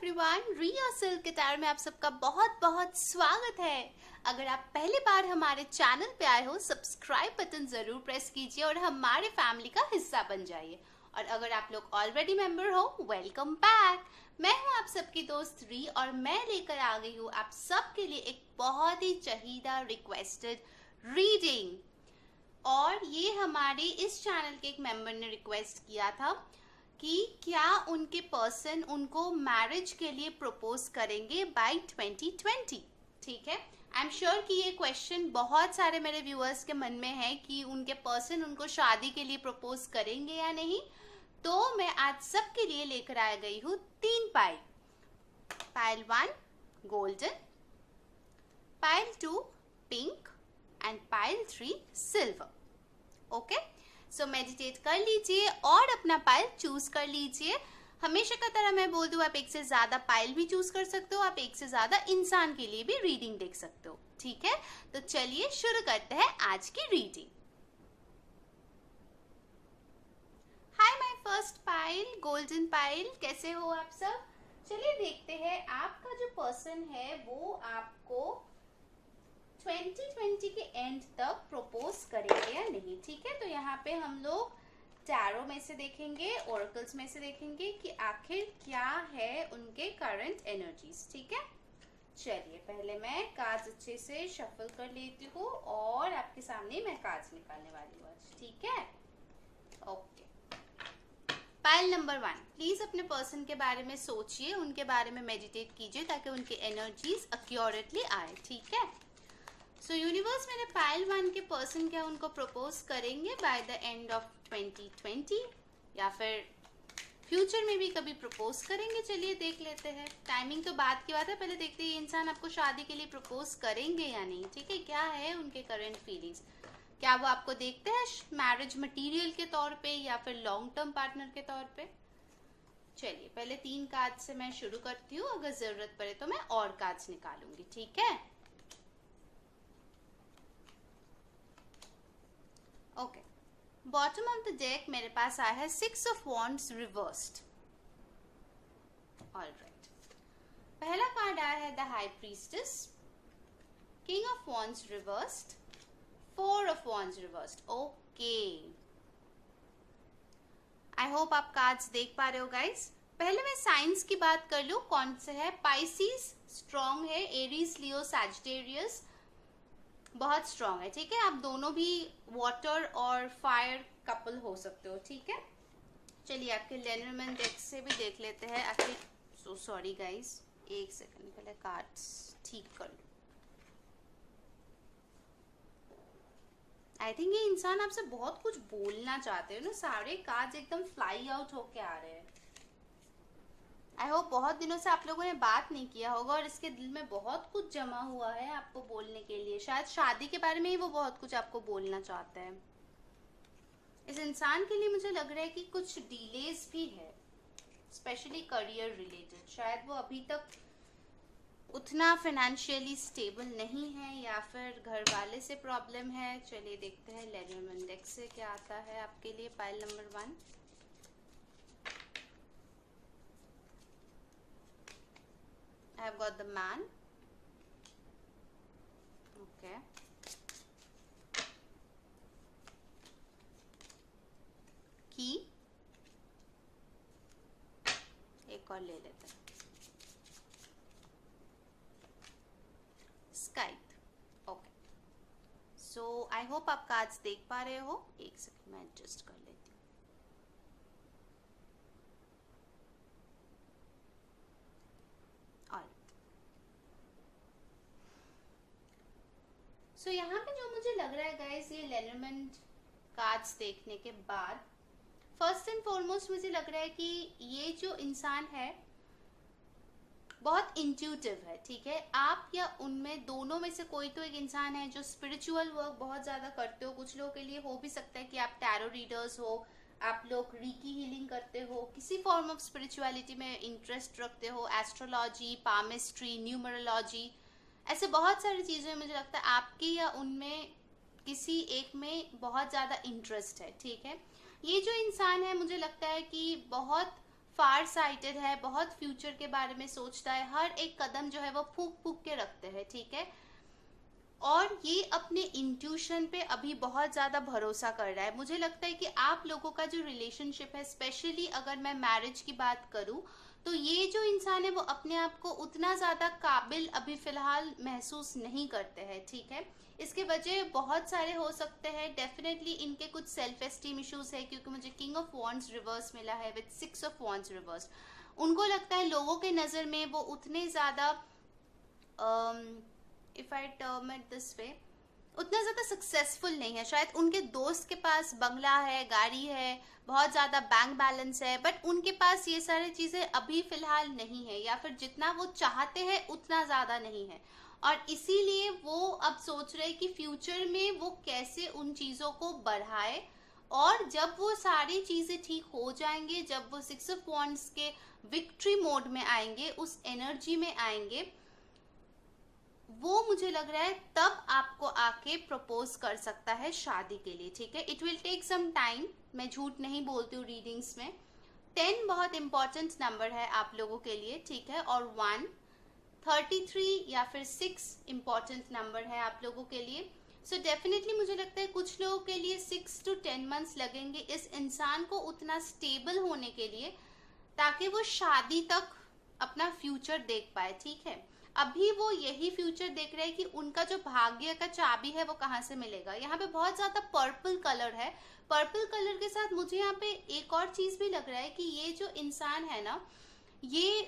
Everyone, रिया silk guitar में आप सबका बहुत बहुत स्वागत है। अगर आप पहली बार हमारे चैनल पे आए हो, सब्सक्राइब बटन जरूर प्रेस कीजिए और हमारे फैमिली का हिस्सा बन जाइए। और अगर आप लोग ऑलरेडी मेंबर हो, वेलकम बैक। मैं हूं आप सबकी दोस्त री और मैं लेकर आ गई हूं आप सबके लिए एक बहुत ही चाहिदा रिक्वेस्टेड रीडिंग। और ये हमारे इस चैनल के एक मेंबर ने रिक्वेस्ट किया था कि क्या उनके पर्सन उनको मैरिज के लिए प्रपोज करेंगे बाय 2020। ठीक है, आई एम श्योर कि ये क्वेश्चन बहुत सारे मेरे व्यूअर्स के मन में है कि उनके पर्सन उनको शादी के लिए प्रपोज करेंगे या नहीं। तो मैं आज सबके लिए लेकर आ गई हूँ 3 pile. Pile 1 golden, pile 2 pink and pile 3 silver. Okay, so meditate कर लीजिए और अपना पाइल चूज कर लीजिए। हमेशा का तरह मैं बोल दूं, आप एक से ज्यादा पाइल भी चूज कर सकते हो, आप एक से ज्यादा इंसान के लिए भी रीडिंग देख सकते हो। ठीक है, तो चलिए शुरू करते हैं आज की reading. Hi my first pile, golden pile, कैसे हो आप सब? चलिए देखते हैं आपका जो पर्सन है वो आपको 2020 के एंड तक प्रपोज करेंगे या नहीं। ठीक है, तो यहाँ पे हम लोग टैरो में से देखेंगे, ओरेकल्स में से देखेंगे कि आखिर क्या है उनके करंट एनर्जीज। ठीक है, चलिए पहले मैं कार्ड्स अच्छे से शफल कर लेती हूँ और आपके सामने मैं कार्ड्स निकालने वाली हूँ आज। ठीक है, ओके। पाइल नंबर 1, प्लीज अपने पर्सन के बारे में सोचिए, उनके बारे में मेडिटेट कीजिए ताकि उनकी एनर्जीज एक्यूरेटली आए। ठीक है, सो यूनिवर्स मेरे पाइल 1 के पर्सन क्या उनको प्रपोज करेंगे बाय द एंड ऑफ 2020 या फिर फ्यूचर में भी कभी प्रपोज करेंगे। चलिए देख लेते हैं। टाइमिंग तो बात की बात है, पहले देखते हैं ये इंसान आपको शादी के लिए प्रपोज करेंगे या नहीं। ठीक है, क्या है उनके करंट फीलिंग्स, क्या वो आपको देखते हैं मैरिज मटीरियल के तौर पे या फिर लॉन्ग टर्म पार्टनर के तौर पे। चलिए पहले 3 कार्ड से मैं शुरू करती हूँ, अगर जरूरत पड़े तो मैं और कार्ड्स निकालूंगी। ठीक है, okay. Bottom of the deck मेरे पास आया है 6 ऑफ वॉन्ड्स रिवर्स्ड। ऑलराइट, पहला कार्ड आया है the high priestess, king of wands reversed, 4 of wands reversed. Okay, I hope आप कार्ड्स देख पा रहे हो गाइस। पहले मैं साइंस की बात कर लूं, कौन से है। पाइसिस स्ट्रॉन्ग है, एरीज लियो सैजिटेरियस बहुत स्ट्रॉन्ग है। ठीक है, आप दोनों भी वाटर और फायर कपल हो सकते हो। ठीक है, चलिए आपके लेनरमैन डेक से भी देख लेते हैं आखिर। सो सॉरी गाइस, एक सेकंड, पहले कार्ड्स ठीक कर लो। आई थिंक ये इंसान आपसे बहुत कुछ बोलना चाहते हो ना, सारे कार्ड्स एकदम फ्लाई आउट होके आ रहे हैं। आई होप बहुत दिनों से आप लोगों ने बात नहीं किया होगा और इसके दिल में बहुत कुछ जमा हुआ है आपको बोलने के लिए। शायद शादी के बारे में ही वो बहुत कुछ आपको बोलना चाहता है। इस इंसान के लिए मुझे लग रहा है कि कुछ डिलेज भी है, स्पेशली करियर रिलेटेड। शायद वो अभी तक उतना फाइनेंशियली स्टेबल नहीं है या फिर घर वाले से प्रॉब्लम है। चलिए देखते हैं लेनरमैन डेक से क्या आता है आपके लिए। Pile number 1, I have got the man. Okay. Key. एक और ले लेते हैं। Skype. Okay. So I hope आप कार्ड्स देख पा रहे हो। एक सेकंड मैं एडजस्ट कर लेती हूँ। सो यहाँ पे जो मुझे लग रहा है गाइस, ये लेनरमैन कार्ड्स देखने के बाद फर्स्ट एंड फॉरमोस्ट मुझे लग रहा है कि ये जो इंसान है बहुत इंट्यूटिव है। ठीक है, आप या उनमें दोनों में से कोई तो एक इंसान है जो स्पिरिचुअल वर्क बहुत ज्यादा करते हो। कुछ लोगों के लिए हो भी सकता है कि आप टैरो रीडर्स हो, आप लोग रीकी हीलिंग करते हो, किसी फॉर्म ऑफ स्पिरिचुअलिटी में इंटरेस्ट रखते हो, एस्ट्रोलॉजी, पामिस्ट्री, न्यूमरोलॉजी, ऐसे बहुत सारी चीजें मुझे लगता है आपकी या उनमें किसी एक में बहुत ज्यादा इंटरेस्ट है। ठीक है, ये जो इंसान है मुझे लगता है कि बहुत फार साइटेड है, बहुत फ्यूचर के बारे में सोचता है, हर एक कदम जो है वो फूक फूक के रखते हैं, ठीक है। और ये अपने इंट्यूशन पे अभी बहुत ज़्यादा भरोसा कर रहा है। मुझे लगता है कि आप लोगों का जो रिलेशनशिप है, स्पेशली अगर मैं मैरिज की बात करूं, तो ये जो इंसान है वो अपने आप को उतना ज़्यादा काबिल अभी फ़िलहाल महसूस नहीं करते हैं, ठीक है। इसके वजह बहुत सारे हो सकते हैं। डेफिनेटली इनके कुछ सेल्फ एस्टीम इश्यूज है, क्योंकि मुझे किंग ऑफ वॉन्ड्स रिवर्स मिला है विद 6 ऑफ वॉन्ड्स रिवर्स। उनको लगता है लोगों के नज़र में वो उतने ज़्यादा if I term it this way, उतना ज्यादा सक्सेसफुल नहीं है। शायद उनके दोस्त के पास बंगला है, गाड़ी है, बहुत ज्यादा बैंक बैलेंस है, बट उनके पास ये सारी चीजें अभी फिलहाल नहीं है, या फिर जितना वो चाहते हैं उतना ज्यादा नहीं है। और इसीलिए वो अब सोच रहे कि फ्यूचर में वो कैसे उन चीजों को बढ़ाए, और जब वो सारी चीजें ठीक हो जाएंगे, जब वो 6 ऑफ वॉन्ड्स के विक्ट्री मोड में आएंगे, उस एनर्जी में आएंगे, वो मुझे लग रहा है तब आपको आके प्रपोज कर सकता है शादी के लिए, ठीक है। It will take some time, मैं झूठ नहीं बोलती हूँ रीडिंग्स में। 10 बहुत इंपॉर्टेंट नंबर है आप लोगों के लिए, ठीक है। और 1, 33 या फिर 6 इंपॉर्टेंट नंबर है आप लोगों के लिए। सो डेफिनेटली मुझे लगता है कुछ लोगों के लिए 6 to 10 मंथ्स लगेंगे इस इंसान को उतना स्टेबल होने के लिए, ताकि वो शादी तक अपना फ्यूचर देख पाए, ठीक है। अभी वो यही फ्यूचर देख रहे हैं कि उनका जो भाग्य का चाबी है वो कहाँ से मिलेगा। यहाँ पे बहुत ज्यादा पर्पल कलर है। पर्पल कलर के साथ मुझे यहाँ पे एक और चीज भी लग रहा है कि ये जो इंसान है ना, ये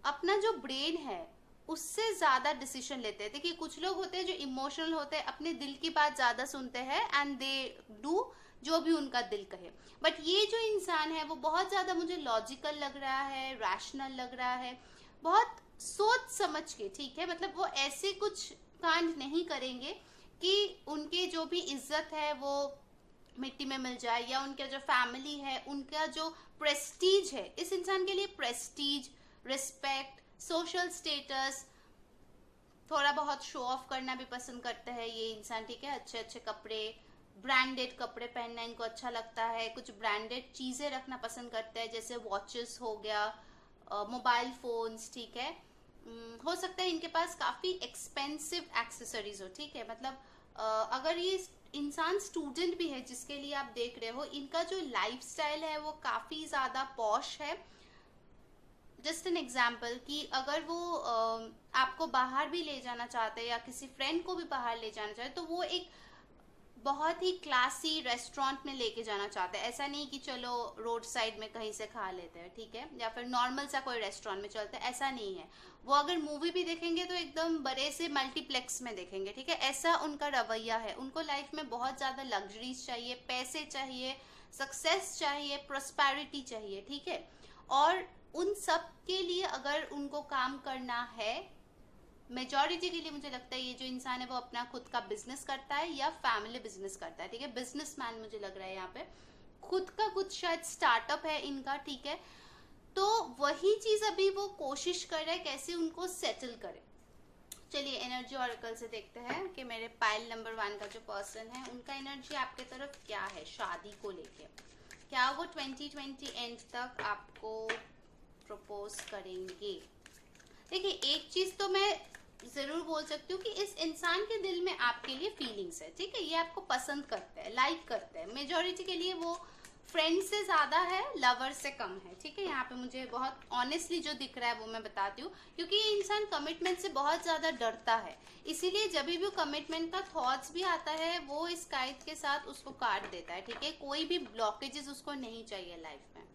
अपना जो ब्रेन है उससे ज्यादा डिसीजन लेते हैं। देखिए कुछ लोग होते हैं जो इमोशनल होते हैं, अपने दिल की बात ज्यादा सुनते हैं एंड दे डू जो भी उनका दिल कहे। बट ये जो इंसान है वो बहुत ज्यादा मुझे लॉजिकल लग रहा है, रैशनल लग रहा है, बहुत सोच समझ के, ठीक है। मतलब वो ऐसे कुछ कांड नहीं करेंगे कि उनके जो भी इज्जत है वो मिट्टी में मिल जाए, या उनका जो फैमिली है, उनका जो प्रेस्टीज है। इस इंसान के लिए प्रेस्टीज, रिस्पेक्ट, सोशल स्टेटस, थोड़ा बहुत शो ऑफ करना भी पसंद करते हैं ये इंसान, ठीक है। अच्छे अच्छे कपड़े, ब्रांडेड कपड़े पहनना इनको अच्छा लगता है, कुछ ब्रांडेड चीजें रखना पसंद करते हैं, जैसे वॉचेस हो गया, मोबाइल फोन्स, ठीक है। हो सकता है इनके पास काफी एक्सपेंसिव एक्सेसरीज हो, ठीक है। मतलब अगर ये इंसान स्टूडेंट भी है जिसके लिए आप देख रहे हो, इनका जो लाइफस्टाइल है वो काफी ज्यादा पॉश है। जस्ट एन एग्जाम्पल कि अगर वो आपको बाहर भी ले जाना चाहते हैं या किसी फ्रेंड को भी बाहर ले जाना चाहते, तो वो एक बहुत ही क्लासी रेस्टोरेंट में लेके जाना चाहते हैं। ऐसा नहीं कि चलो रोड साइड में कहीं से खा लेते हैं, ठीक है, या फिर नॉर्मल सा कोई रेस्टोरेंट में चलते हैं, ऐसा नहीं है। वो अगर मूवी भी देखेंगे तो एकदम बड़े से मल्टीप्लेक्स में देखेंगे, ठीक है। ऐसा उनका रवैया है। उनको लाइफ में बहुत ज्यादा लग्जरीज चाहिए, पैसे चाहिए, सक्सेस चाहिए, प्रोस्पेरिटी चाहिए, ठीक है। और उन सब के लिए अगर उनको काम करना है, मेजॉरिटी के लिए मुझे लगता है ये जो इंसान है वो अपना खुद का बिजनेस करता है या फैमिली बिजनेस करता है, ठीक है। बिजनेसमैन मुझे लग रहा है यहाँ पे, खुद का कुछ शायद स्टार्टअप है इनका, ठीक है। तो वही चीज अभी वो कोशिश कर रहा है कैसे उनको सेटल करे। चलिए एनर्जी ऑरेकल से देखते हैं कि मेरे पाइल नंबर 1 का जो पर्सन है उनका एनर्जी आपके तरफ क्या है शादी को लेके। क्या वो 2020 एंड तक आपको प्रपोज करेंगे? देखिए एक चीज तो मैं जरूर बोल सकती हूँ कि इस इंसान के दिल में आपके लिए फीलिंग्स है, ठीक है। ये आपको पसंद करते हैं, लाइक करते हैं। मेजॉरिटी के लिए वो फ्रेंड से ज्यादा है, लवर से कम है, ठीक है। यहाँ पे मुझे बहुत ऑनेस्टली जो दिख रहा है वो मैं बताती हूँ, क्योंकि ये इंसान कमिटमेंट से बहुत ज्यादा डरता है। इसीलिए जब भी कमिटमेंट का थॉट्स भी आता है वो इस कायद के साथ उसको काट देता है, ठीक है। कोई भी ब्लॉकेजेस उसको नहीं चाहिए लाइफ में।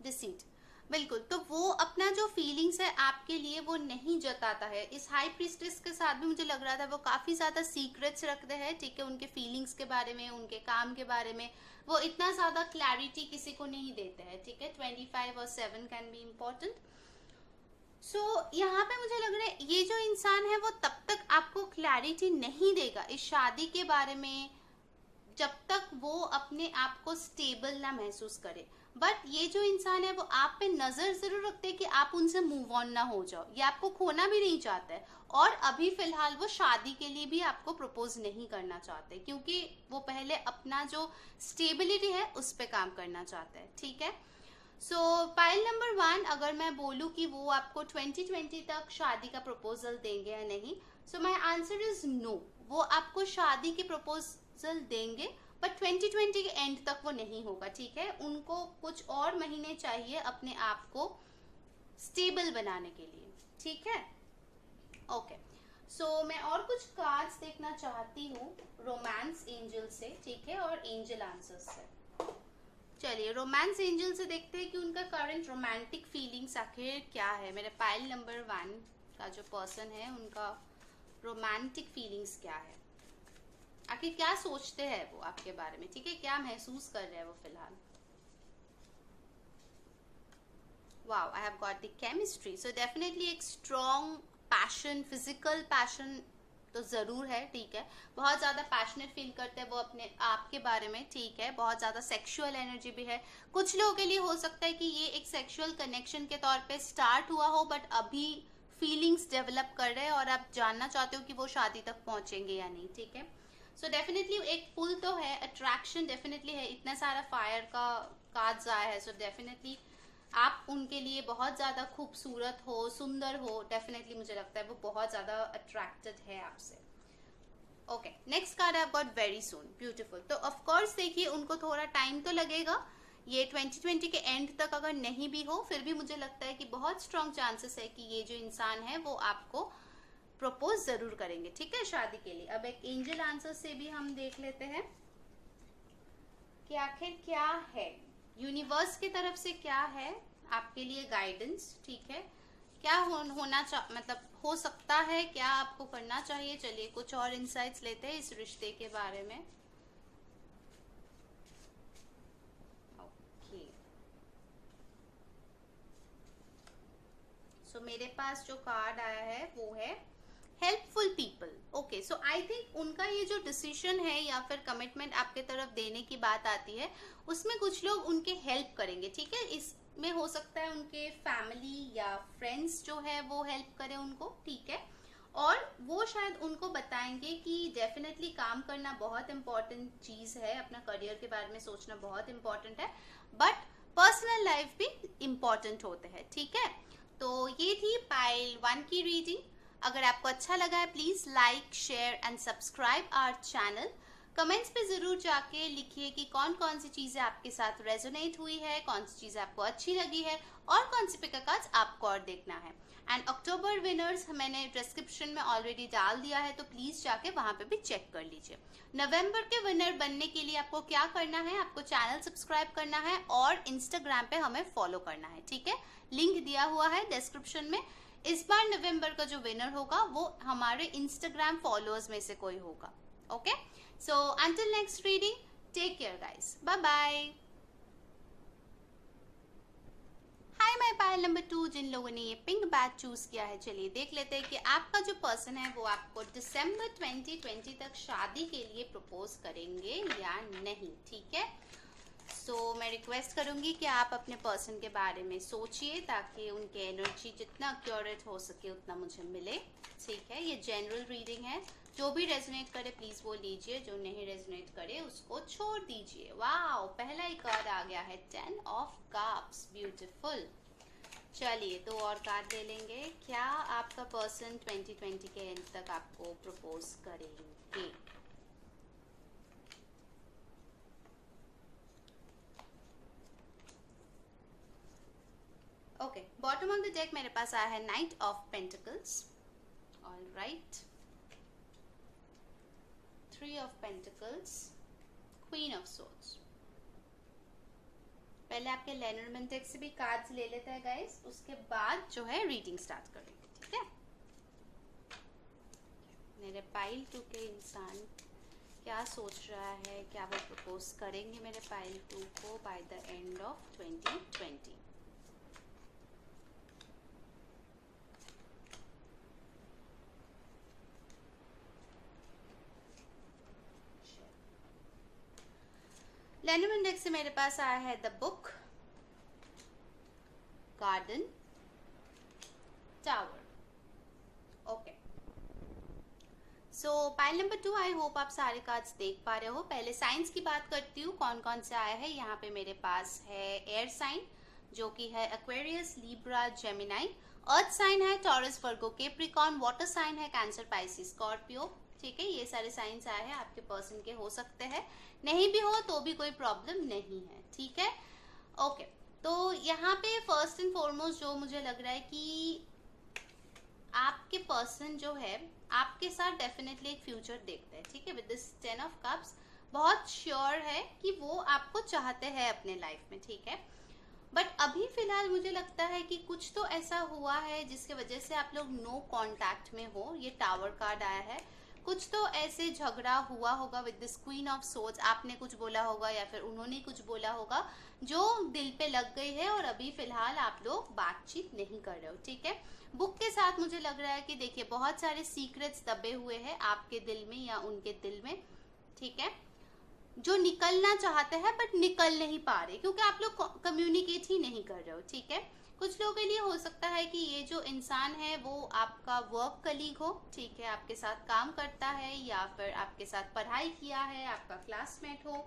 डिसीट, बिल्कुल। तो वो अपना जो फीलिंग्स है आपके लिए वो नहीं जताता है। इस हाई प्रीस्टेस के साथ भी मुझे लग रहा था वो काफी ज्यादा सीक्रेट्स रखते हैं, ठीक है। उनके फीलिंग्स के बारे में, उनके काम के बारे में वो इतना ज्यादा क्लैरिटी किसी को नहीं देते हैं, ठीक है। 25 और 7 कैन बी इम्पोर्टेंट। सो यहाँ पे मुझे लग रहा है ये जो इंसान है वो तब तक आपको क्लैरिटी नहीं देगा इस शादी के बारे में जब तक वो अपने आप को स्टेबल ना महसूस करे। बट ये जो इंसान है वो आप पे नजर जरूर रखते हैं कि आप उनसे मूव ऑन ना हो जाओ, ये आपको खोना भी नहीं चाहता है। और अभी फिलहाल वो शादी के लिए भी आपको प्रपोज नहीं करना चाहते, क्योंकि वो पहले अपना जो स्टेबिलिटी है उस पर काम करना चाहता है। ठीक है, सो पाइल नंबर 1, अगर मैं बोलूँ कि वो आपको 2020 तक शादी का प्रपोजल देंगे या नहीं, सो माई आंसर इज नो। वो आपको शादी की प्रपोजल देंगे बट 2020 के एंड तक वो नहीं होगा। ठीक है, उनको कुछ और महीने चाहिए अपने आप को स्टेबल बनाने के लिए। ठीक है, ओके। सो मैं और कुछ कार्ड्स देखना चाहती हूँ रोमांस एंजल से, ठीक है, और एंजल आंसर्स से। चलिए रोमांस एंजल से देखते हैं कि उनका करंट रोमांटिक फीलिंग्स आखिर क्या है। मेरे पाइल नंबर 1 का जो पर्सन है उनका रोमांटिक फीलिंग्स क्या है, आखिर क्या सोचते हैं वो आपके बारे में। ठीक है, क्या महसूस कर रहे हैं वो फिलहाल। Wow, I have got the chemistry. So definitely एक स्ट्रॉन्ग पैशन, फिजिकल पैशन तो जरूर है। ठीक है, बहुत ज्यादा पैशनेट फील करते हैं वो अपने आप के बारे में। ठीक है, बहुत ज्यादा सेक्सुअल एनर्जी भी है। कुछ लोगों के लिए हो सकता है कि ये एक सेक्सुअल कनेक्शन के तौर पे स्टार्ट हुआ हो बट अभी फीलिंग्स डेवलप कर रहे हैं और आप जानना चाहते हो कि वो शादी तक पहुंचेंगे या नहीं। ठीक है, सो डेफिनेटली एक पुल तो है, अट्रैक्शन डेफिनेटली है। इतना सारा फायर का कार्ड्स आया है, सो डेफिनेटली आप उनके लिए बहुत ज्यादा खूबसूरत हो, सुंदर हो। डेफिनेटली मुझे लगता है वो बहुत ज्यादा अट्रैक्टेड है आपसे। Okay, next card I got very soon, beautiful. तो ऑफ कोर्स देखिए उनको थोड़ा टाइम तो लगेगा, ये 2020 के एंड तक अगर नहीं भी हो फिर भी मुझे लगता है कि बहुत स्ट्रॉन्ग चांसेस है कि ये जो इंसान है वो आपको प्रपोज जरूर करेंगे। ठीक है, शादी के लिए। अब एक एंजल आंसर से भी हम देख लेते हैं कि आखिर क्या है यूनिवर्स की तरफ से, क्या है आपके लिए गाइडेंस। ठीक है, क्या होना मतलब हो सकता है, क्या आपको करना चाहिए। चलिए कुछ और इंसाइट्स लेते हैं इस रिश्ते के बारे में। ओके, सो मेरे पास जो कार्ड आया है वो है helpful people. Okay, so I think उनका ये जो डिसीजन है या फिर कमिटमेंट आपके तरफ देने की बात आती है उसमें कुछ लोग उनके हेल्प करेंगे। ठीक है, इसमें हो सकता है उनके फैमिली या फ्रेंड्स जो है वो हेल्प करें उनको। ठीक है, और वो शायद उनको बताएंगे कि डेफिनेटली काम करना बहुत इंपॉर्टेंट चीज है, अपना करियर के बारे में सोचना बहुत इंपॉर्टेंट है, बट पर्सनल लाइफ भी इंपॉर्टेंट होते हैं। ठीक है, तो ये थी पाइल 1 की रीडिंग। अगर आपको अच्छा लगा है please like, share and subscribe our channel. Comments पे जरूर जाके लिखिए कि कौन कौन सी चीजें आपके साथ रेजोनेट हुई है, कौन सी चीजें आपको अच्छी लगी है और कौन सी पिक कार्ड्स आपको और देखना है। एंड अक्टूबर विनर्स मैंने डिस्क्रिप्शन में ऑलरेडी डाल दिया है, तो प्लीज जाके वहां पे भी चेक कर लीजिए। नवंबर के विनर बनने के लिए आपको क्या करना है, आपको चैनल सब्सक्राइब करना है और इंस्टाग्राम पे हमें फॉलो करना है। ठीक है, लिंक दिया हुआ है डिस्क्रिप्शन में। इस बार नवंबर का जो विनर होगा वो हमारे इंस्टाग्राम फॉलोअर्स में से कोई होगा। Okay, so until next reading, take care guys, bye bye. Hi my pile number 2, जिन लोगों ने ये पिंक बैग चूज किया है, चलिए देख लेते हैं कि आपका जो पर्सन है वो आपको दिसंबर 2020 तक शादी के लिए प्रपोज करेंगे या नहीं। ठीक है, सो मैं रिक्वेस्ट करूंगी कि आप अपने पर्सन के बारे में सोचिए ताकि उनके एनर्जी जितना एक्यूरेट हो सके उतना मुझे मिले। ठीक है, ये जनरल रीडिंग है, जो भी रेजोनेट करे प्लीज वो लीजिए, जो नहीं रेजोनेट करे उसको छोड़ दीजिए। वाओ, पहला ही कार्ड आ गया है 10 ऑफ कप्स, ब्यूटीफुल। चलिए दो और कार्ड ले लेंगे। क्या आपका पर्सन 2020 के एंड तक आपको प्रपोज करेंगे। Okay, bottom of the deck मेरे पास आया है night of pentacles, alright, 3 of pentacles, queen of swords. पहले आपके लेनरमैन डेक से भी कार्ड्स ले लेते हैं गाइस, उसके बाद जो है रीडिंग स्टार्ट करेंगे। ठीक है, मेरे पाइल 2 के इंसान क्या सोच रहा है, क्या वो प्रपोज करेंगे मेरे पाइल 2 को by the end of 2020। Denim index से मेरे पास आया है the book, garden, tower. Okay, so pile number 2, I hope आप सारे कार्ड्स देख पा रहे हो। पहले साइंस की बात करती हूँ, कौन कौन से आया है। यहाँ पे मेरे पास है एयर साइन जो कि है Aquarius, Libra, Gemini. Earth sign है Taurus, Virgo, Capricorn. Water sign है कैंसर, पाइसिस, स्कॉर्पियो। ठीक है, ये सारे साइंस आए हैं, आपके पर्सन के हो सकते हैं, नहीं भी हो तो भी कोई प्रॉब्लम नहीं है। ठीक है, ओके। तो यहाँ पे फर्स्ट एंड फॉरमोस्ट जो मुझे लग रहा है कि आपके पर्सन जो है आपके साथ डेफिनेटली एक फ्यूचर देखते हैं। ठीक है, विद दिस 10 ऑफ कप्स बहुत श्योर है कि वो आपको चाहते हैं अपने लाइफ में। ठीक है, बट अभी फिलहाल मुझे लगता है कि कुछ तो ऐसा हुआ है जिसके वजह से आप लोग नो कांटेक्ट में हो। ये टावर कार्ड आया है, कुछ तो ऐसे झगड़ा हुआ होगा with this queen of swords. आपने कुछ बोला होगा या फिर उन्होंने कुछ बोला होगा जो दिल पे लग गई है और अभी फिलहाल आप लोग बातचीत नहीं कर रहे हो। ठीक है, बुक के साथ मुझे लग रहा है कि देखिए बहुत सारे सीक्रेट्स दबे हुए हैं आपके दिल में या उनके दिल में। ठीक है, जो निकलना चाहते हैं बट निकल नहीं पा रहे क्योंकि आप लोग कम्युनिकेट ही नहीं कर रहे हो। ठीक है, कुछ लोगों के लिए हो सकता है कि ये जो इंसान है वो आपका वर्क कलीग हो। ठीक है, आपके साथ काम करता है या फिर आपके साथ पढ़ाई किया है, आपका क्लासमेट हो।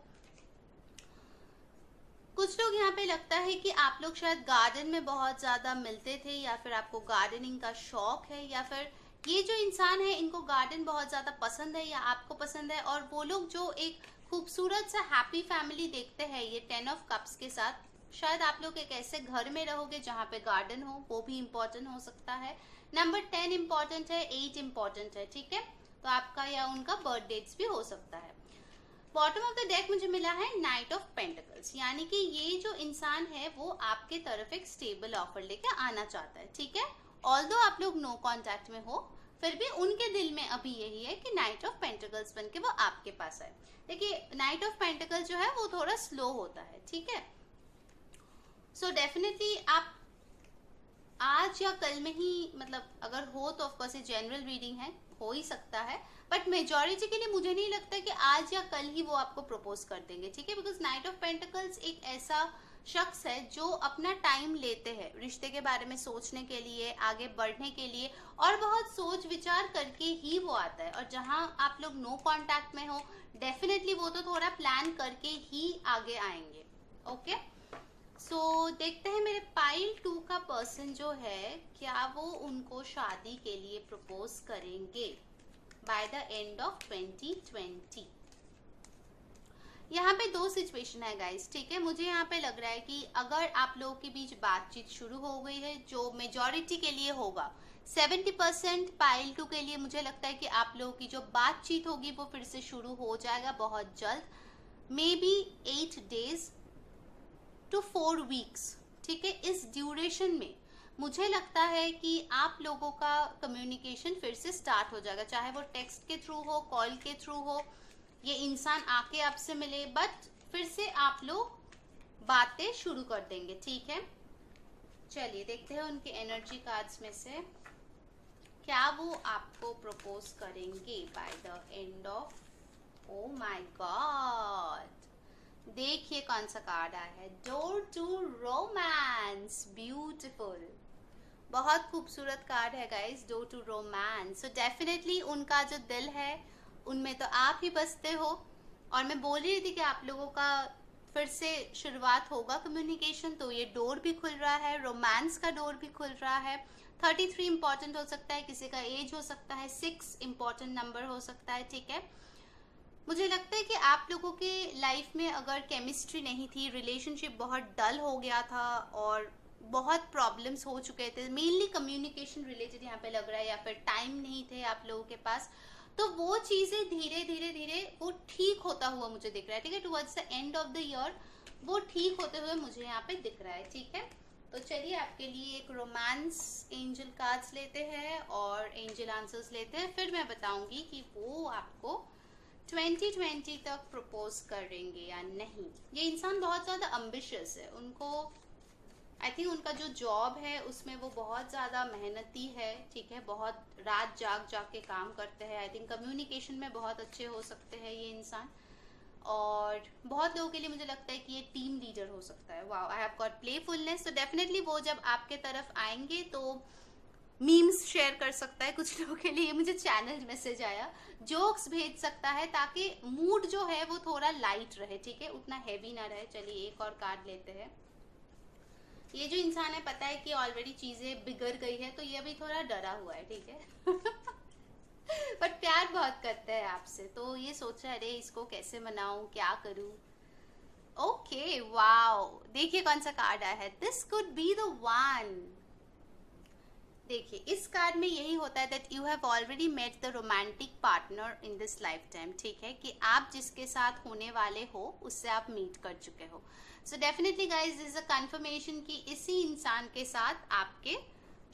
कुछ लोग यहाँ पे लगता है कि आप लोग शायद गार्डन में बहुत ज्यादा मिलते थे या फिर आपको गार्डनिंग का शौक है, या फिर ये जो इंसान है इनको गार्डन बहुत ज्यादा पसंद है या आपको पसंद है, और वो लोग जो एक खूबसूरत सा हैप्पी फैमिली देखते हैं ये 10 ऑफ कप्स के साथ। शायद आप लोग एक ऐसे घर में रहोगे जहाँ पे गार्डन हो, वो भी इम्पोर्टेंट हो सकता है। नंबर 10 इम्पोर्टेंट है, 8 इम्पोर्टेंट है। ठीक है, तो आपका या उनका बर्थ डेट्स भी हो सकता है। बॉटम ऑफ द डेक मुझे मिला है नाइट ऑफ पेंटिकल्स, यानी कि ये जो इंसान है वो आपके तरफ एक स्टेबल ऑफर लेके आना चाहता है। ठीक है, ऑल्दो आप लोग नो कांटेक्ट में हो फिर भी उनके दिल में अभी यही है कि नाइट ऑफ पेंटिकल्स बन के वो आपके पास आए। देखिए नाइट ऑफ पेंटिकल्स जो है वो थोड़ा स्लो होता है। ठीक है, सो डेफिनेटली आप आज या कल में ही, मतलब अगर हो तो ऑफकोर्स ये जनरल रीडिंग है, हो ही सकता है, बट मेजोरिटी के लिए मुझे नहीं लगता कि आज या कल ही वो आपको प्रपोज कर देंगे। ठीक है, बिकॉज नाइट ऑफ पेंटिकल्स एक ऐसा शख्स है जो अपना टाइम लेते हैं रिश्ते के बारे में सोचने के लिए, आगे बढ़ने के लिए, और बहुत सोच विचार करके ही वो आता है। और जहां आप लोग नो कांटेक्ट में हो डेफिनेटली वो तो थोड़ा प्लान करके ही आगे आएंगे। ओके, सो देखते हैं मेरे पाइल 2 का पर्सन जो है क्या वो उनको शादी के लिए प्रपोज करेंगे बाय द एंड ऑफ 2020। यहाँ पे दो सिचुएशन है गाइस। ठीक है, मुझे यहाँ पे लग रहा है कि अगर आप लोगों के बीच बातचीत शुरू हो गई है, जो मेजॉरिटी के लिए होगा 70%, पाइल 2 के लिए मुझे लगता है कि आप लोगों की जो बातचीत होगी वो फिर से शुरू हो जाएगा बहुत जल्द, may be 8 days to 4 weeks। ठीक है, इस ड्यूरेशन में मुझे लगता है कि आप लोगों का कम्युनिकेशन फिर से स्टार्ट हो जाएगा, चाहे वो टेक्स्ट के थ्रू हो, कॉल के थ्रू हो, ये इंसान आके आपसे मिले, बट फिर से आप लोग बातें शुरू कर देंगे। ठीक है, चलिए देखते हैं उनके एनर्जी कार्ड्स में से क्या वो आपको प्रपोज करेंगे by the end of, oh my God, देखिए कौन सा कार्ड आया है, डोर टू रोमांस। ब्यूटीफुल, बहुत खूबसूरत कार्ड है guys, door to romance. So definitely उनका जो दिल है उनमें तो आप ही बसते हो, और मैं बोल रही थी कि आप लोगों का फिर से शुरुआत होगा कम्युनिकेशन, तो ये डोर भी खुल रहा है, रोमांस का डोर भी खुल रहा है। 33 इंपॉर्टेंट हो सकता है, किसी का एज हो सकता है, 6 इंपॉर्टेंट नंबर हो सकता है। ठीक है, मुझे लगता है कि आप लोगों के लाइफ में अगर केमिस्ट्री नहीं थी, रिलेशनशिप बहुत डल हो गया था और बहुत प्रॉब्लम्स हो चुके थे, मेनली कम्युनिकेशन रिलेटेड यहाँ पे लग रहा है, या फिर टाइम नहीं थे आप लोगों के पास, तो वो चीज़ें धीरे धीरे धीरे वो ठीक होता हुआ मुझे दिख रहा है। ठीक है, towards the end of the year वो ठीक होते हुए मुझे यहाँ पे दिख रहा है। ठीक है, तो चलिए आपके लिए एक रोमांस एंजल कार्ड्स लेते हैं और एंजल आंसर्स लेते हैं, फिर मैं बताऊंगी कि वो आपको 2020 तक प्रपोज करेंगे या नहीं। ये इंसान बहुत ज़्यादा अम्बिशियस है, उनको आई थिंक उनका जो जॉब है उसमें वो बहुत ज़्यादा मेहनती है। ठीक है, बहुत रात जाग जाग के काम करते हैं। आई थिंक कम्युनिकेशन में बहुत अच्छे हो सकते हैं ये इंसान, और बहुत लोगों के लिए मुझे लगता है कि ये टीम लीडर हो सकता है। Wow, I have got playfulness. तो डेफिनेटली वो जब आपके तरफ आएंगे तो मीम्स शेयर कर सकता है कुछ लोगों के लिए, मुझे चैनल मैसेज आया, जोक्स भेज सकता है ताकि मूड जो है वो थोड़ा लाइट रहे, ठीक है, उतना हैवी ना रहे। चलिए एक और कार्ड लेते हैं। ये जो इंसान है पता है कि ऑलरेडी चीजें बिगड़ गई है तो ये अभी थोड़ा डरा हुआ है, ठीक है। बट प्यार बहुत करता है आपसे, तो ये सोच रहा है अरे इसको कैसे मनाऊं, क्या करूं। ओके वाओ, देखिए कौन सा कार्ड आया है, this could be the one. देखिए इस कार्ड में यही होता है that you have already met the romantic partner in this lifetime, ठीक है, कि आप जिसके साथ होने वाले हो उससे आप मीट कर चुके हो। So definitely guys this is a confirmation कि इसी इंसान के साथ आपके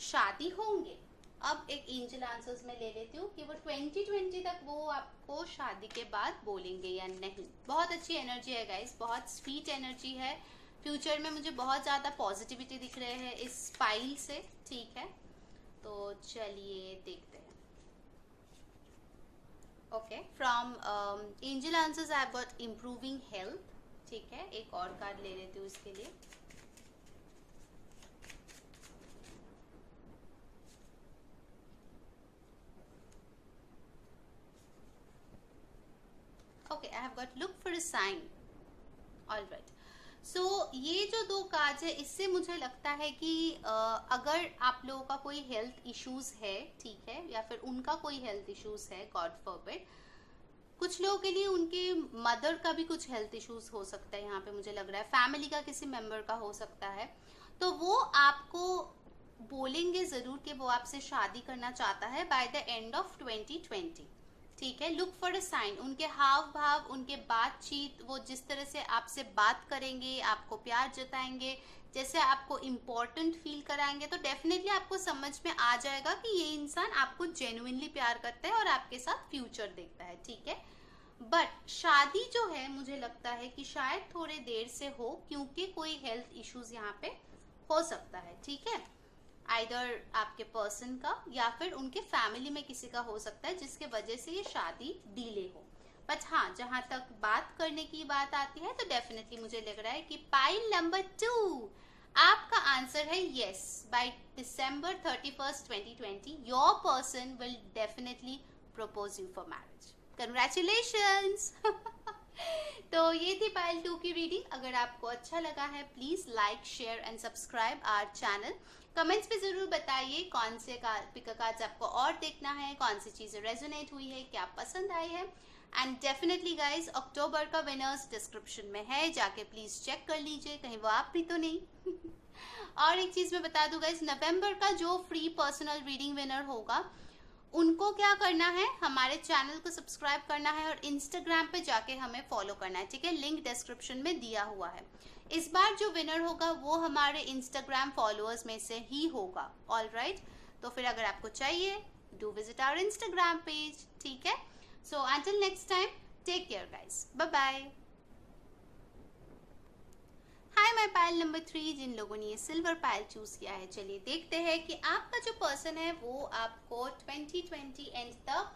शादी होंगे। अब एक एंजल आंसर्स में ले लेती हूँ कि वो 2020 तक वो आपको शादी के बाद बोलेंगे या नहीं। बहुत अच्छी एनर्जी है गाइज, बहुत स्वीट एनर्जी है। फ्यूचर में मुझे बहुत ज़्यादा पॉजिटिविटी दिख रहे हैं इस पाइल से, ठीक है। तो चलिए देखते हैं। Okay, from angel answers I have got improving health, ठीक है। एक और कार्ड ले लेती हूँ इसके लिए। Okay, I have got look for a sign. Alright, so ये जो दो कार्ड्स है इससे मुझे लगता है कि अगर आप लोगों का कोई हेल्थ इश्यूज है, ठीक है, या फिर उनका कोई हेल्थ इश्यूज है, गॉड फॉरबिड, कुछ लोगों के लिए उनके मदर का भी कुछ हेल्थ इश्यूज हो सकता है, यहाँ पे मुझे लग रहा है फैमिली का किसी मेंबर का हो सकता है, तो वो आपको बोलेंगे जरूर कि वो आपसे शादी करना चाहता है बाय द एंड ऑफ 2020, ठीक है। लुक फॉर अ साइन, उनके हाव भाव, उनके बातचीत, वो जिस तरह से आपसे बात करेंगे, आपको प्यार जताएंगे, जैसे आपको इम्पोर्टेंट फील कराएंगे, तो डेफिनेटली आपको समझ में आ जाएगा कि ये इंसान आपको जेन्युइनली प्यार करता है और आपके साथ फ्यूचर देखता है, ठीक है। बट शादी जो है मुझे लगता है कि शायद थोड़े देर से हो, क्योंकि कोई हेल्थ इश्यूज यहाँ पे हो सकता है, ठीक है। आइदर आपके पर्सन का या फिर उनके फैमिली में किसी का हो सकता है जिसके वजह से ये शादी डिले हो। बट हाँ, जहां तक बात करने की बात आती है तो डेफिनेटली मुझे लग रहा है कि पाइल नंबर 2 आपका आंसर है yes. By December 31st 2020 your person will definitely propose you for marriage. Congratulations. तो ये थी पाइल 2 की रीडिंग। अगर आपको अच्छा लगा है please like, share and subscribe our channel. Comments पे जरूर बताइए कौन से पिक कार्ड्स आपको और देखना है, कौन सी चीजें रेजोनेट हुई है, क्या पसंद आई है। एंड डेफिनेटली गाइज अक्टूबर का विनर्स डिस्क्रिप्शन में है, जाके प्लीज चेक कर लीजिए, कहीं वो आप भी तो नहीं। और एक चीज मैं बता दूं गाइज, नवंबर का जो फ्री पर्सनल रीडिंग विनर होगा उनको क्या करना है, हमारे चैनल को सब्सक्राइब करना है और इंस्टाग्राम पे जाके हमें फॉलो करना है, ठीक है, लिंक डिस्क्रिप्शन में दिया हुआ है। इस बार जो विनर होगा वो हमारे इंस्टाग्राम फॉलोअर्स में से ही होगा। ऑलराइट, तो फिर अगर आपको चाहिए do visit our Instagram page, ठीक है। So until next time, take care guys, bye bye. Hi my pile number 3, जिन लोगों ने ये सिल्वर पाइल चूज किया है, चलिए देखते हैं कि आपका जो पर्सन है वो आपको 2020 एंड तक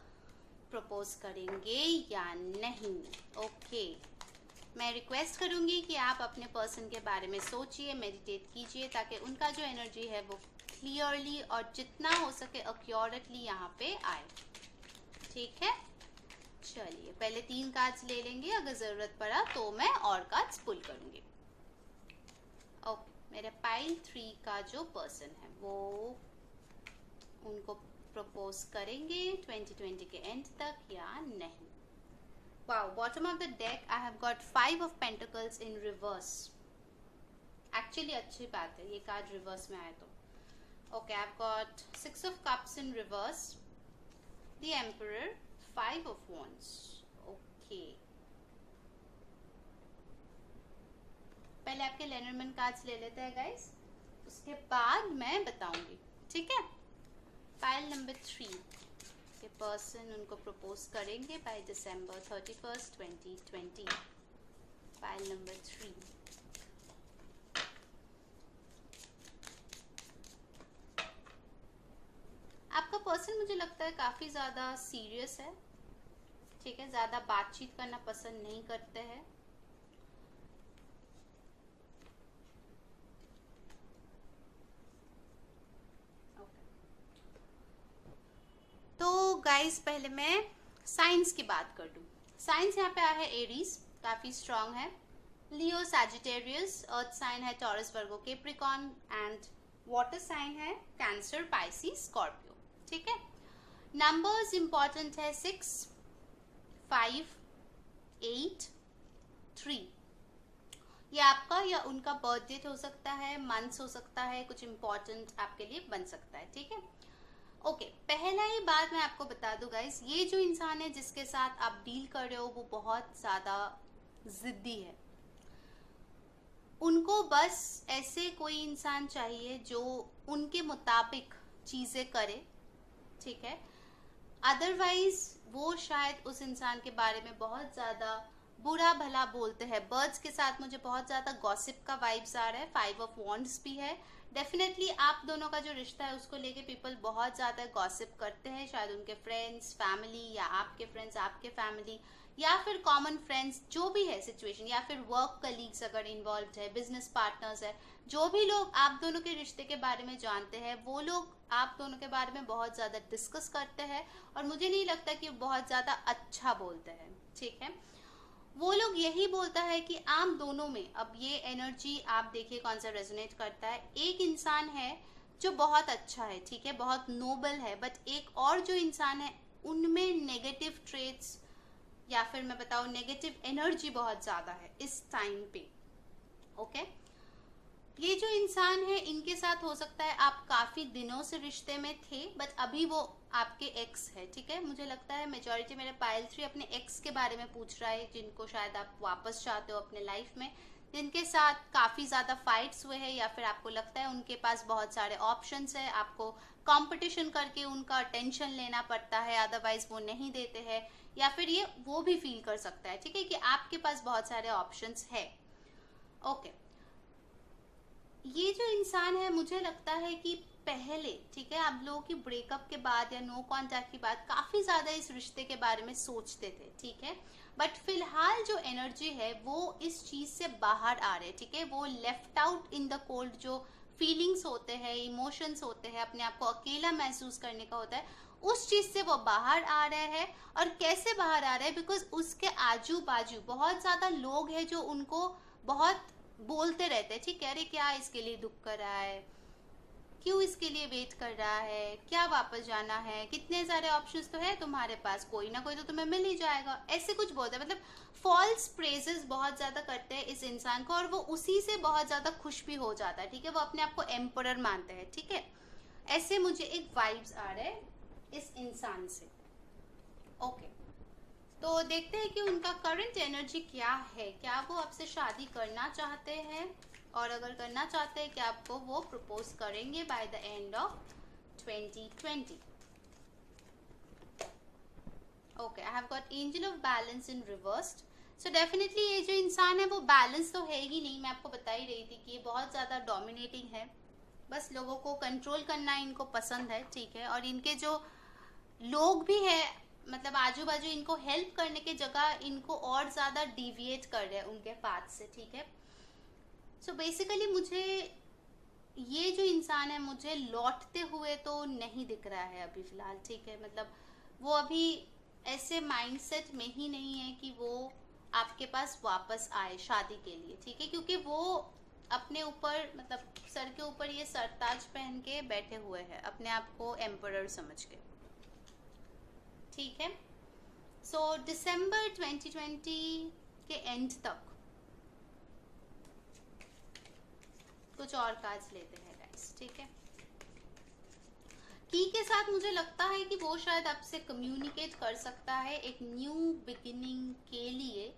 प्रपोज करेंगे या नहीं। ओके, मैं रिक्वेस्ट करूंगी कि आप अपने पर्सन के बारे में सोचिए, मेडिटेट कीजिए, ताकि उनका जो एनर्जी है वो क्लियरली और जितना हो सके एक्यूरेटली यहाँ पे आए, ठीक है। चलिए पहले 3 कार्ड्स ले लेंगे, अगर जरूरत पड़ा तो मैं और कार्ड्स पुल करूंगी। ओके, मेरे पाइल 3 का जो पर्सन है वो उनको प्रपोज करेंगे 2020 के एंड तक या नहीं। Wow, bottom of the deck I have got 5 of pentacles in reverse. Actually अच्छी बात है ये कार्ड रिवर्स में आए तो। Okay, I have got 6 of cups in reverse, the emperor, 5 of wands। Okay, पहले आपके लेनरमैन कार्ड्स ले लेते हैं गाइस, उसके बाद मैं बताऊंगी, ठीक है। पाइल नंबर 3 के पर्सन उनको प्रपोज करेंगे bye December 31st 2020। Pile number 3, आपका पर्सन मुझे लगता है काफी ज्यादा सीरियस है, ठीक है, ज्यादा बातचीत करना पसंद नहीं करते हैं। तो गाइस पहले मैं साइंस की बात कर दूं। साइंस यहाँ पे आया है एरीज, काफी स्ट्रांग है। लियो सैजिटेरियस, अर्थ साइन है Taurus Virgo Capricorn, and water sign है कैंसर पाइसिस स्कॉर्पियो। ठीक है, नंबर्स इंपॉर्टेंट है 6, 5, 8, 3। ये आपका या उनका बर्थ डेट हो सकता है, मंथ्स हो सकता है, कुछ इंपॉर्टेंट आपके लिए बन सकता है। ठीक है, ओके, पहला ही बात मैं आपको बता दूं गाइस, ये जो इंसान है जिसके साथ आप डील कर रहे हो वो बहुत ज्यादा जिद्दी है। उनको बस ऐसे कोई इंसान चाहिए जो उनके मुताबिक चीजें करे। ठीक है, अदरवाइज वो शायद उस इंसान के बारे में बहुत ज्यादा बुरा भला बोलते हैं। बर्ड्स के साथ मुझे बहुत ज्यादा गॉसिप का वाइब्स आ रहा है। 5 ऑफ वॉन्ड्स भी है। डेफिनेटली आप दोनों का जो रिश्ता है उसको लेके पीपल बहुत ज्यादा गॉसिप करते हैं, शायद उनके फ्रेंड्स, फैमिली, या आपके फ्रेंड्स, आपके फैमिली, या फिर कॉमन फ्रेंड्स, जो भी है सिचुएशन, या फिर वर्क कलीग्स अगर इन्वॉल्व है, बिजनेस पार्टनर्स है, जो भी लोग आप दोनों के रिश्ते के बारे में जानते हैं वो लोग आप दोनों के बारे में बहुत ज्यादा डिस्कस करते हैं, और मुझे नहीं लगता कि बहुत ज्यादा अच्छा बोलते हैं। ठीक है, वो लोग यही बोलता है कि आप दोनों में, अब ये एनर्जी आप देखिए कौन सा रेजोनेट करता है। एक इंसान है जो बहुत अच्छा है, ठीक है, बहुत नोबल है, बट एक और जो इंसान है उनमें नेगेटिव ट्रेट्स, या फिर मैं बताऊं नेगेटिव एनर्जी बहुत ज्यादा है इस टाइम पे। ओके, ये जो इंसान है इनके साथ हो सकता है आप काफी दिनों से रिश्ते में थे, बट अभी वो आपके एक्स है। ठीक है, मुझे लगता है मेजॉरिटी मेरे पाइल 3 अपने एक्स के बारे में पूछ रहा है, जिनको शायद आप वापस चाहते हो अपने लाइफ में, जिनके साथ काफी ज्यादा फाइट्स हुए हैं, या फिर आपको लगता है उनके पास बहुत सारे ऑप्शंस है, आपको कंपटीशन करके उनका अटेंशन लेना पड़ता है, अदरवाइज वो नहीं देते हैं, या फिर ये वो भी फील कर सकता है, ठीक है, कि आपके पास बहुत सारे ऑप्शंस है। ओके, ये जो इंसान है मुझे लगता है कि पहले, ठीक है, आप लोगों की ब्रेकअप के बाद या नो कांटेक्ट के बाद काफी ज्यादा इस रिश्ते के बारे में सोचते थे। ठीक है, बट फिलहाल जो एनर्जी है वो इस चीज से बाहर आ रहे हैं। ठीक है, वो left out in the cold, जो फीलिंग्स होते हैं, इमोशंस होते हैं, अपने आप को अकेला महसूस करने का होता है, उस चीज से वो बाहर आ रहे हैं। और कैसे बाहर आ रहे हैं, बिकॉज उसके आजू बाजू बहुत ज्यादा लोग हैं जो उनको बहुत बोलते रहते हैं। ठीक है, अरे क्या इसके लिए दुख कर रहा है, क्यों इसके लिए वेट कर रहा है, क्या वापस जाना है, कितने सारे ऑप्शंस तो है तुम्हारे पास, कोई ना कोई तो तुम्हें मिल ही जाएगा, ऐसे कुछ बोलते हैं। मतलब फॉल्स प्रेजेस बहुत ज्यादा करते हैं इस इंसान को, और वो उसी से बहुत ज्यादा खुश भी हो जाता है। ठीक है, वो अपने आप को एम्परर मानते हैं। ठीक है, ऐसे मुझे एक वाइब्स आ रहे हैं इस इंसान से। ओके, तो देखते हैं कि उनका करंट एनर्जी क्या है। क्या वो आपसे शादी करना चाहते हैं, और अगर करना चाहते हैं क्या आपको वो प्रपोज करेंगे by the end of 2020। Okay, I have got angel of balance in reversed. So definitely ये जो इंसान है वो बैलेंस तो है ही नहीं। मैं आपको बता ही रही थी कि ये बहुत ज़्यादा डोमिनेटिंग है, बस लोगों को कंट्रोल करना इनको पसंद है। ठीक है, और इनके जो लोग भी है, मतलब आजू बाजू, इनको हेल्प करने के जगह इनको और ज़्यादा डिविएट कर रहे हैं उनके पाथ से। ठीक है, सो बेसिकली मुझे ये जो इंसान है मुझे लौटते हुए तो नहीं दिख रहा है अभी फिलहाल। ठीक है, मतलब वो अभी ऐसे माइंडसेट में ही नहीं है कि वो आपके पास वापस आए शादी के लिए। ठीक है, क्योंकि वो अपने ऊपर, मतलब सर के ऊपर ये सरताज पहन के बैठे हुए हैं, अपने आप को एम्परर समझ के। ठीक है, सो दिसंबर 2020 के एंड तक कुछ और कार्ड्स लेते हैं गाइस। ठीक है, की के साथ मुझे लगता है कि वो शायद आपसे कम्युनिकेट कर सकता है एक न्यू बिगिनिंग के लिए।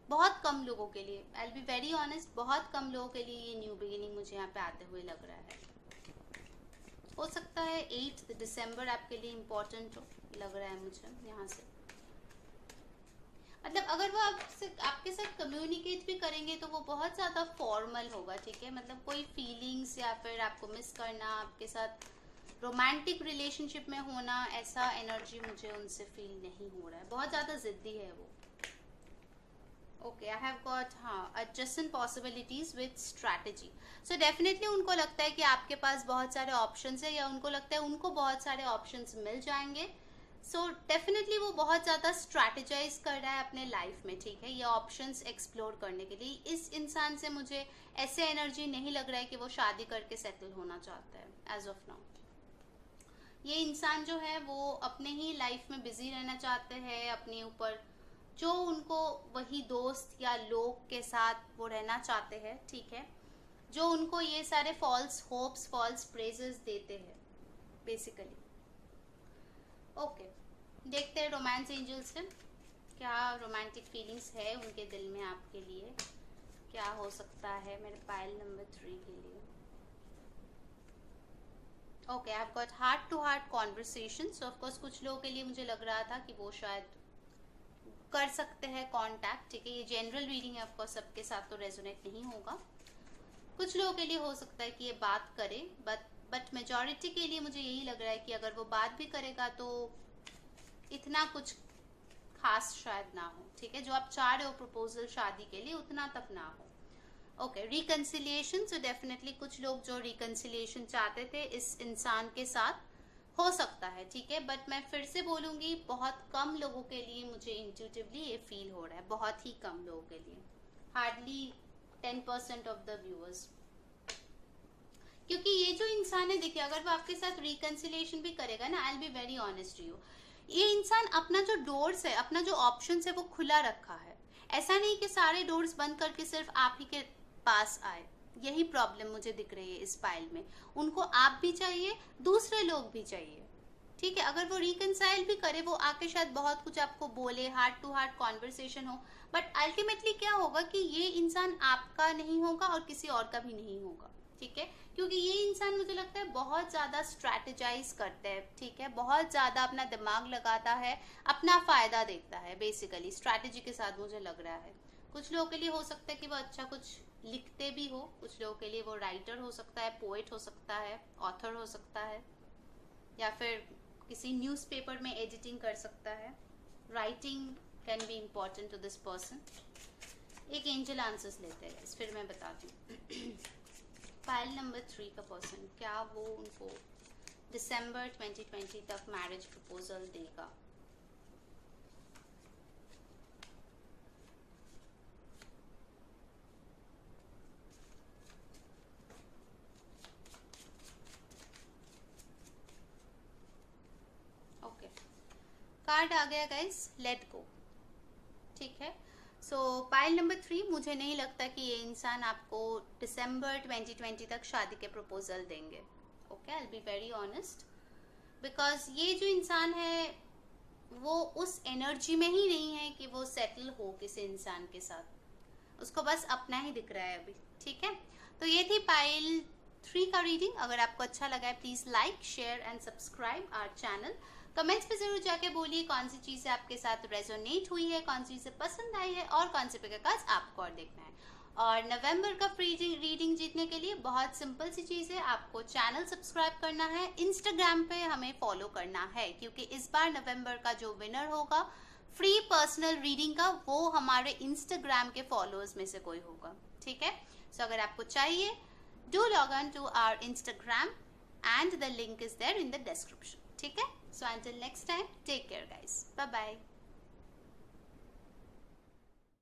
बहुत कम लोगों के लिए, I will be very honest, बहुत कम लोगों के लिए ये न्यू बिगिनिंग मुझे यहाँ पे आते हुए लग रहा है। हो सकता है 8 दिसंबर आपके लिए इम्पोर्टेंट हो, लग रहा है मुझे यहाँ से। मतलब अगर वो आपके साथ कम्युनिकेट भी करेंगे तो वो बहुत ज़्यादा फॉर्मल होगा। ठीक है, मतलब कोई फीलिंग्स या फिर आपको मिस करना, आपके साथ रोमांटिक रिलेशनशिप में होना, ऐसा एनर्जी मुझे उनसे फील नहीं हो रहा है। बहुत ज़्यादा जिद्दी है वो। Okay, I have got adjacent possibilities with strategy. So definitely उनको लगता है कि आपके पास बहुत सारे ऑप्शंस है, या उनको लगता है उनको बहुत सारे ऑप्शंस मिल जाएंगे। सो डेफिनेटली वो बहुत ज़्यादा स्ट्रैटेजाइज कर रहा है अपने लाइफ में, ठीक है, ये ऑप्शंस एक्सप्लोर करने के लिए। इस इंसान से मुझे ऐसे एनर्जी नहीं लग रहा है कि वो शादी करके सेटल होना चाहता है एज ऑफ नाउ। ये इंसान जो है वो अपने ही लाइफ में बिजी रहना चाहते हैं, अपने ऊपर जो उनको वही दोस्त या लोग के साथ वो रहना चाहते हैं, ठीक है, जो उनको ये सारे फॉल्स होप्स, फॉल्स प्रेजेस देते हैं बेसिकली। ओके, देखते हैं रोमांस एंजल से क्या रोमांटिक फीलिंग्स है उनके दिल में आपके लिए, क्या हो सकता है मेरे पाइल नंबर 3 के लिए। Okay, I have got heart to heart conversation. So of course कुछ लोगों के लिए मुझे लग रहा था कि वो शायद कर सकते हैं कांटेक्ट, ठीक है, ये जनरल रीडिंग है, ऑफकोर्स सबके साथ तो रेजोनेट नहीं होगा। कुछ लोगों के लिए हो सकता है कि ये बात करे, बट मेजॉरिटी के लिए मुझे यही लग रहा है कि अगर वो बात भी करेगा तो इतना कुछ खास शायद ना हो, ठीक है, जो आप चाह रहे हो प्रपोजल शादी के लिए उतना तक ना हो। Okay, reconciliation. सो डेफिनेटली कुछ लोग जो रिकंसिलिएशन चाहते थे इस इंसान के साथ हो सकता है, ठीक है, बट मैं फिर से बोलूंगी बहुत कम लोगों के लिए मुझे इंट्यूटिवली ये फील हो रहा है, बहुत ही कम लोगों के लिए, हार्डली 10% ऑफ द व्यूअर्स। क्योंकि ये जो इंसान है, देखिए, अगर वो आपके साथ रिकंसिलिएशन भी करेगा ना, I will be very honest you, ये इंसान अपना जो डोर्स है, अपना जो ऑप्शन है वो खुला रखा है। ऐसा नहीं कि सारे डोर्स बंद करके सिर्फ आप ही के पास आए। यही प्रॉब्लम मुझे दिख रही है इस पाइल में। उनको आप भी चाहिए, दूसरे लोग भी चाहिए, ठीक है। अगर वो रिकंसाइल भी करे, वो आके शायद बहुत कुछ आपको बोले, हार्ट टू हार्ट कॉन्वर्सेशन हो, बट अल्टीमेटली क्या होगा कि ये इंसान आपका नहीं होगा और किसी और का भी नहीं होगा, ठीक है, क्योंकि ये इंसान मुझे लगता है बहुत ज़्यादा स्ट्रैटेजाइज करता है, ठीक है, बहुत ज़्यादा अपना दिमाग लगाता है, अपना फ़ायदा देखता है, बेसिकली स्ट्रैटेजी के साथ मुझे लग रहा है। कुछ लोगों के लिए हो सकता है कि वो अच्छा कुछ लिखते भी हो, कुछ लोगों के लिए वो राइटर हो सकता है, पोएट हो सकता है, ऑथर हो सकता है, या फिर किसी न्यूज़पेपर में एडिटिंग कर सकता है। Writing can be important to this person. एक एंजल आंसर्स लेते हैं, फिर मैं बताती हूँ। फाइल नंबर 3 का पर्सन, क्या वो उनको दिसंबर 2020 तक मैरिज प्रपोजल देगा? ओके, कार्ड आ गया गाइस, लेट गो, ठीक है। सो पाइल नंबर 3, मुझे नहीं लगता कि ये इंसान आपको दिसंबर 2020 तक शादी के प्रपोजल देंगे। Okay, I will be very honest, because ये जो इंसान है वो उस एनर्जी में ही नहीं है कि वो सेटल हो किसी इंसान के साथ, उसको बस अपना ही दिख रहा है अभी, ठीक है। तो ये थी पाइल 3 का रीडिंग। अगर आपको अच्छा लगा है please like, share and subscribe our channel. Comments पे जरूर जाके बोलिए कौन सी चीज़ें आपके साथ रेजोनेट हुई है, कौन सी चीज़ें पसंद आई है और कौन से पिकास आपको और देखना है। और नवंबर का फ्री रीडिंग जीतने के लिए बहुत सिंपल सी चीज़ है, आपको चैनल सब्सक्राइब करना है, इंस्टाग्राम पे हमें फॉलो करना है, क्योंकि इस बार नवंबर का जो विनर होगा फ्री पर्सनल रीडिंग का, वो हमारे इंस्टाग्राम के फॉलोअर्स में से कोई होगा, ठीक है। सो अगर आपको चाहिए, do log on to our Instagram and the link is there in the description, ठीक है। So until next time, take care guys. Bye bye.